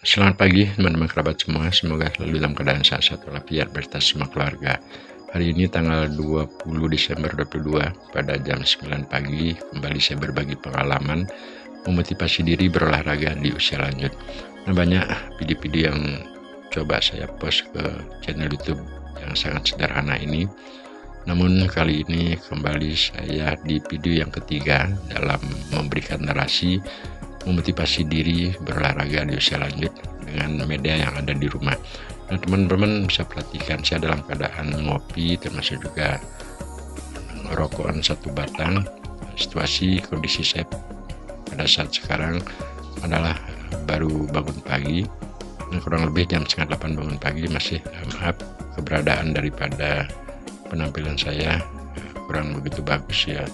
Selamat pagi teman-teman kerabat semua, semoga selalu dalam keadaan sehat walafiat beserta semua keluarga. Hari ini tanggal 20 Desember 2022 pada jam 9 pagi kembali saya berbagi pengalaman memotivasi diri berolahraga di usia lanjut. Nah, banyak video-video yang coba saya post ke channel YouTube yang sangat sederhana ini. Namun kali ini kembali saya di video yang ketiga dalam memberikan narasi memotivasi diri berolahraga di usia lanjut dengan media yang ada di rumah. Nah, teman-teman bisa perhatikan saya dalam keadaan ngopi, termasuk juga rokokan satu batang. Situasi kondisi saya pada saat sekarang adalah baru bangun pagi. Nah, kurang lebih jam setengah 8 bangun pagi. Masih maaf, keberadaan daripada penampilan saya kurang begitu bagus ya,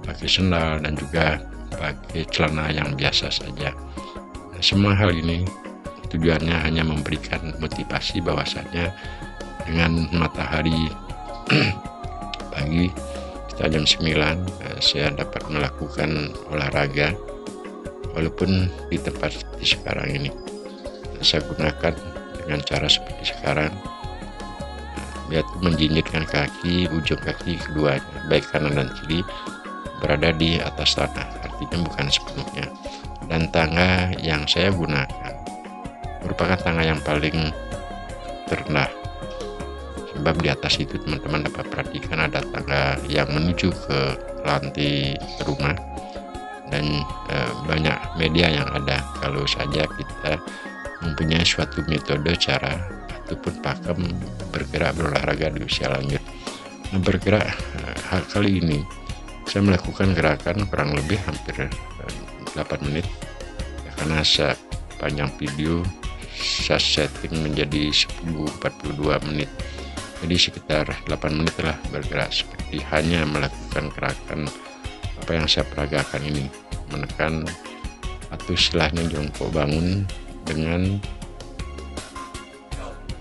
pakai sendal dan juga pakai celana yang biasa saja. Nah, semua hal ini tujuannya hanya memberikan motivasi bahwasanya dengan matahari pagi sekitar jam 9 saya dapat melakukan olahraga walaupun di tempat seperti sekarang ini. Saya gunakan dengan cara seperti sekarang, yaitu menjinjitkan kaki, ujung kaki keduanya baik kanan dan kiri berada di atas tanah, artinya bukan sepenuhnya. Dan tangga yang saya gunakan merupakan tangga yang paling terendah, sebab di atas itu teman-teman dapat perhatikan ada tangga yang menuju ke lantai rumah dan banyak media yang ada. Kalau saja kita mempunyai suatu metode cara ataupun pakem bergerak berolahraga di usia lanjut. Nah, bergerak kali ini saya melakukan gerakan kurang lebih hampir 8 menit ya, karena sepanjang video saya setting menjadi 10:42 menit, jadi sekitar 8 menit lah bergerak seperti hanya melakukan gerakan apa yang saya peragakan ini, menekan atau istilahnya jongkok bangun dengan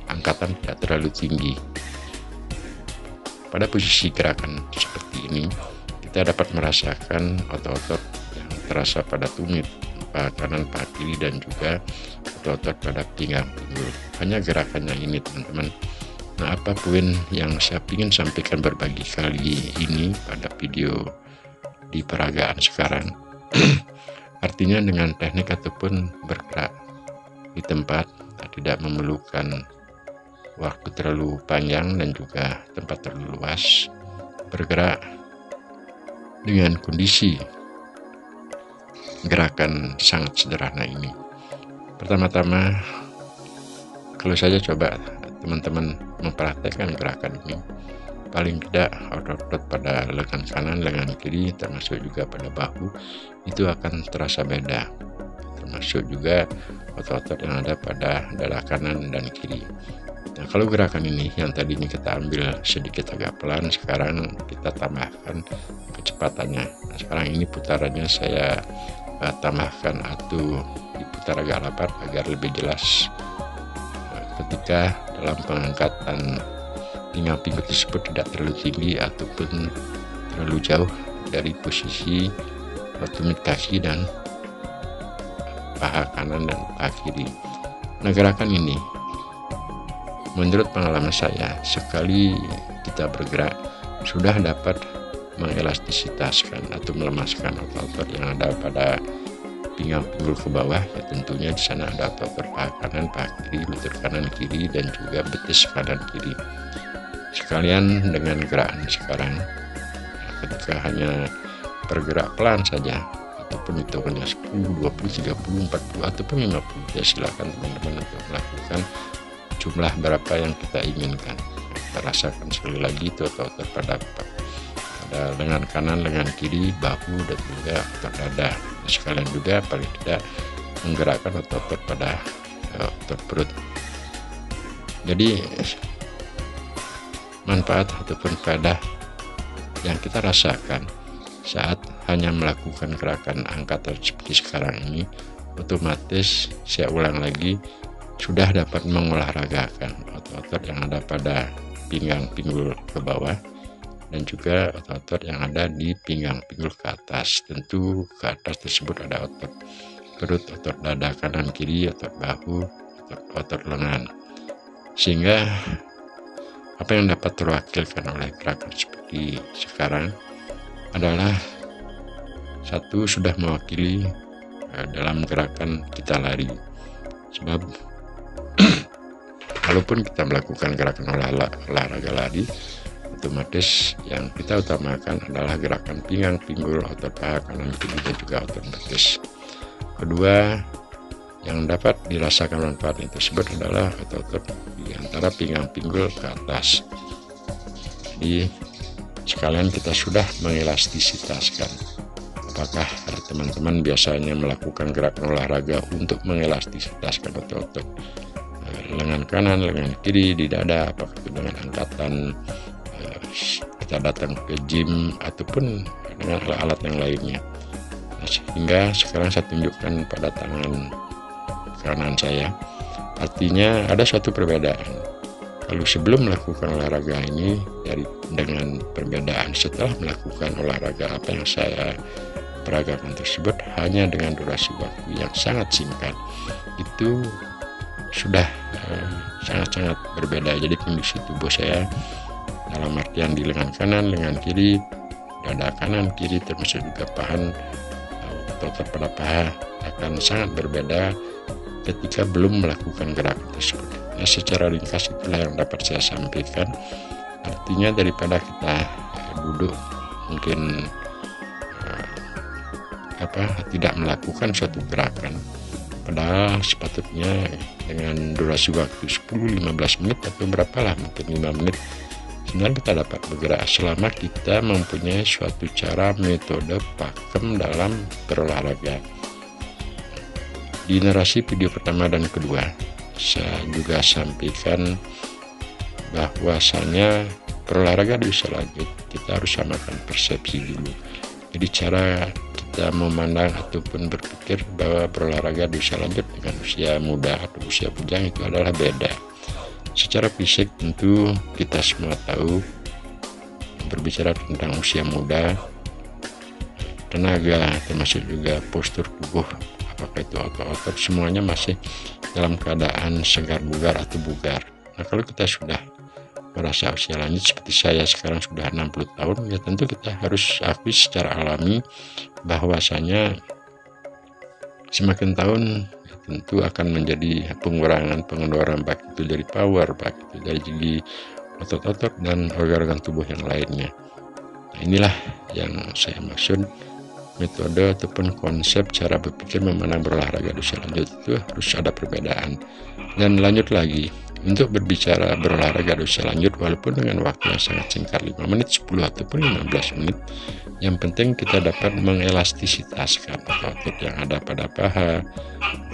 angkatan tidak terlalu tinggi. Pada posisi gerakan seperti ini kita dapat merasakan otot-otot yang terasa pada tumit, paha kanan, paha kiri, dan juga otot-otot pada pinggang pinggul. Hanya gerakannya ini teman-teman. Nah, apa poin yang saya ingin sampaikan berbagi kali ini pada video di peragaan sekarang artinya dengan teknik ataupun bergerak di tempat tidak memerlukan waktu terlalu panjang dan juga tempat terlalu luas, bergerak dengan kondisi gerakan sangat sederhana ini. Pertama-tama, kalau saja coba teman-teman mempraktekkan gerakan ini, paling tidak otot-otot pada lengan kanan, lengan kiri, termasuk juga pada bahu itu akan terasa beda, termasuk juga otot-otot yang ada pada dada kanan dan kiri. Nah, kalau gerakan ini yang tadinya kita ambil sedikit agak pelan, sekarang kita tambahkan kecepatannya. Nah, sekarang ini putarannya saya tambahkan atau diputar agak lambat agar lebih jelas ketika dalam pengangkatan pinggang pinggul tersebut tidak terlalu tinggi ataupun terlalu jauh dari posisi tumit kaki dan paha kanan dan paha kiri. Nah, gerakan ini menurut pengalaman saya, sekali kita bergerak sudah dapat mengelastisitaskan atau melemaskan otot-otot yang ada pada pinggang pinggul ke bawah. Ya, tentunya di sana ada otot-otot paha kanan, paha kiri, lutut kanan kiri, dan juga betis kanan kiri. Sekalian dengan gerakan sekarang, ketika hanya bergerak pelan saja ataupun hitungannya 10, 20, 30, 40 ataupun 50, ya silakan teman-teman untuk melakukan jumlah berapa yang kita inginkan. Kita rasakan sekali lagi itu otot-otot pada lengan kanan, lengan kiri, bahu, dan juga otot dada. Sekalian juga paling tidak menggerakkan otot-otot pada otot perut. Jadi manfaat ataupun faedah yang kita rasakan saat hanya melakukan gerakan angkatan seperti sekarang ini, otomatis saya ulang lagi, sudah dapat mengolahragakan otot-otot yang ada pada pinggang pinggul ke bawah dan juga otot-otot yang ada di pinggang pinggul ke atas. Tentu ke atas tersebut ada otot perut, otot dada kanan kiri, otot bahu, otot lengan. Sehingga apa yang dapat terwakilkan oleh gerakan seperti sekarang adalah satu, sudah mewakili dalam gerakan kita lari. Sebab walaupun kita melakukan gerakan olahraga lari, otomatis yang kita utamakan adalah gerakan pinggang, pinggul, otot paha kanan kiri dan juga otot betis. Kedua, yang dapat dirasakan manfaat tersebut adalah otot di antara pinggang pinggul ke atas. Jadi sekalian kita sudah mengelastisitaskan. Apakah teman-teman biasanya melakukan gerakan olahraga untuk mengelastisitaskan otot lengan kanan, lengan kiri di dada, apakah itu dengan angkatan kita datang ke gym ataupun dengan alat-alat yang lainnya. Nah, sehingga sekarang saya tunjukkan pada tangan kanan saya, artinya ada suatu perbedaan. Kalau sebelum melakukan olahraga ini dengan perbedaan setelah melakukan olahraga apa yang saya peragakan tersebut, hanya dengan durasi waktu yang sangat singkat, itu sudah sangat-sangat berbeda. Jadi kondisi tubuh saya dalam artian di lengan kanan, lengan kiri, dada kanan kiri termasuk juga paha, otot pada paha akan sangat berbeda ketika belum melakukan gerakan tersebut. Nah, secara ringkas itulah yang dapat saya sampaikan. Artinya daripada kita duduk mungkin tidak melakukan suatu gerakan, padahal sepatutnya dengan durasi waktu 10-15 menit atau berapalah, mungkin 5 menit, sebenarnya kita dapat bergerak selama kita mempunyai suatu cara metode pakem dalam berolahraga. Di narasi video pertama dan kedua saya juga sampaikan bahwasanya berolahraga di usia lanjut kita harus samakan persepsi dulu. Jadi cara kita memandang ataupun berpikir bahwa berolahraga di usia lanjut dengan usia muda atau usia bujang itu adalah beda. Secara fisik tentu kita semua tahu, berbicara tentang usia muda, tenaga termasuk juga postur tubuh, apakah itu otot-otot, semuanya masih dalam keadaan segar bugar atau bugar. Nah, kalau kita sudah merasa usia lanjut seperti saya sekarang sudah 60 tahun, ya tentu kita harus akui secara alami bahwasanya semakin tahun ya tentu akan menjadi pengurangan baik itu dari power, baik itu dari segi otot-otot dan organ-organ tubuh yang lainnya. Nah, inilah yang saya maksud metode ataupun konsep cara berpikir memandang berolahraga di usia lanjut itu harus ada perbedaan. Dan lanjut lagi, untuk berbicara berolahraga di usia lanjut walaupun dengan waktu yang sangat singkat 5 menit, 10 ataupun 15 menit, yang penting kita dapat mengelastisitaskan otot yang ada pada paha,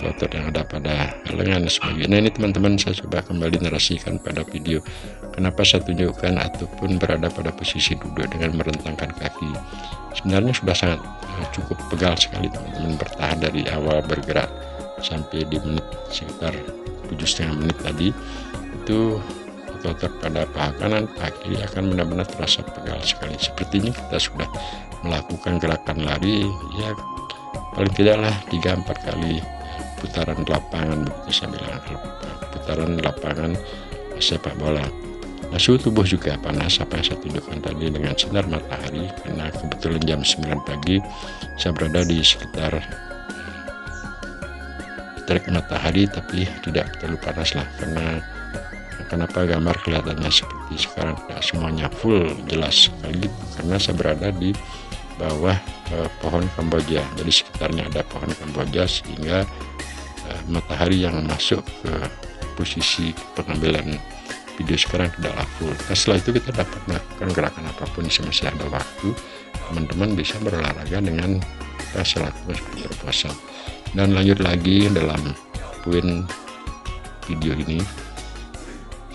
otot yang ada pada lengan dan sebagainya. Nah, ini teman-teman saya coba kembali narasikan pada video kenapa saya tunjukkan ataupun berada pada posisi duduk dengan merentangkan kaki. Sebenarnya sudah sangat cukup pegal sekali teman-teman bertahan dari awal bergerak sampai di menit sekitar 7,5 menit tadi, itu otot pada paha kanan, paha kiri akan benar-benar terasa pegal sekali. Sepertinya kita sudah melakukan gerakan lari ya paling tidaklah 3-4 kali putaran lapangan, begitu saya bilang, putaran lapangan sepak bola. Nah, suhu tubuh juga panas, apa yang saya tunjukkan tadi dengan sinar matahari, karena kebetulan jam 9 pagi saya berada di sekitar terik matahari, tapi tidak terlalu panas lah, karena kenapa gambar kelihatannya seperti sekarang tidak semuanya full jelas sekali, karena saya berada di bawah pohon Kamboja, jadi sekitarnya ada pohon Kamboja sehingga matahari yang masuk ke posisi pengambilan video sekarang tidaklah full. Nah, setelah itu kita dapat melakukan gerakan apapun semasa ada waktu. Teman-teman bisa berolahraga dengan selaku seperti berpuasa. Dan lanjut lagi dalam poin video ini,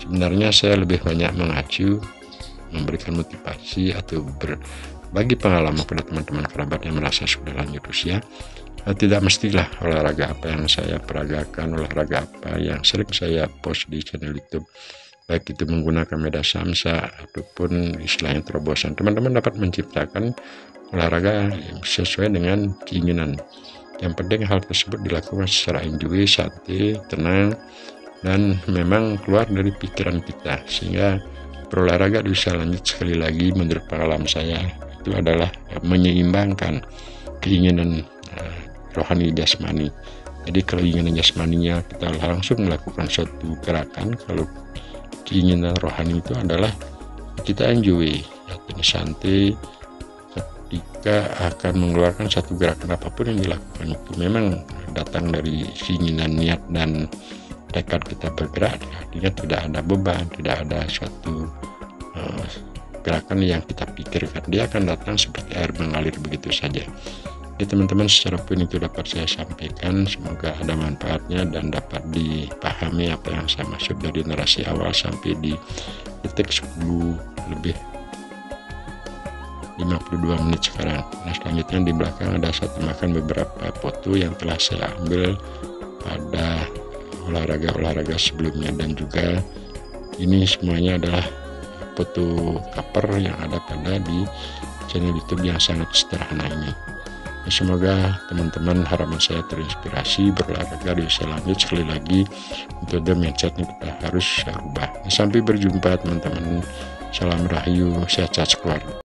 sebenarnya saya lebih banyak mengacu, memberikan motivasi atau berbagi pengalaman pada teman-teman kerabat yang merasa sudah lanjut usia. Tidak mestilah olahraga apa yang saya peragakan, olahraga apa yang sering saya post di channel YouTube, baik itu menggunakan media samsa ataupun istilahnya terobosan. Teman-teman dapat menciptakan olahraga yang sesuai dengan keinginan Yang penting hal tersebut dilakukan secara enjoy, santai, tenang, dan memang keluar dari pikiran kita, sehingga berolahraga bisa lanjut. Sekali lagi, menurut pengalaman saya, itu adalah menyeimbangkan keinginan rohani jasmani. Jadi keinginan jasmaninya kita langsung melakukan suatu gerakan, kalau keinginan rohani itu adalah kita enjoy, santai ketika akan mengeluarkan satu gerakan apapun yang dilakukan. Itu memang datang dari keinginan, niat, dan tekad kita bergerak. Artinya tidak ada beban, tidak ada suatu gerakan yang kita pikirkan, dia akan datang seperti air mengalir begitu saja. Jadi teman-teman, secara poin itu dapat saya sampaikan, semoga ada manfaatnya dan dapat dipahami apa yang saya maksud dari narasi awal sampai di detik 10 lebih 52 menit sekarang. Nah, selanjutnya di belakang ada saya tambahkan beberapa foto yang telah saya ambil pada olahraga sebelumnya, dan juga ini semuanya adalah foto cover yang ada pada di channel YouTube yang sangat sederhana ini. Semoga teman-teman, harapan saya terinspirasi berolahraga di usia lanjut. Sekali lagi, metode mindsetnya kita harus rubah. Sampai berjumpa teman-teman, salam rahayu, sehat-sehat keluarga.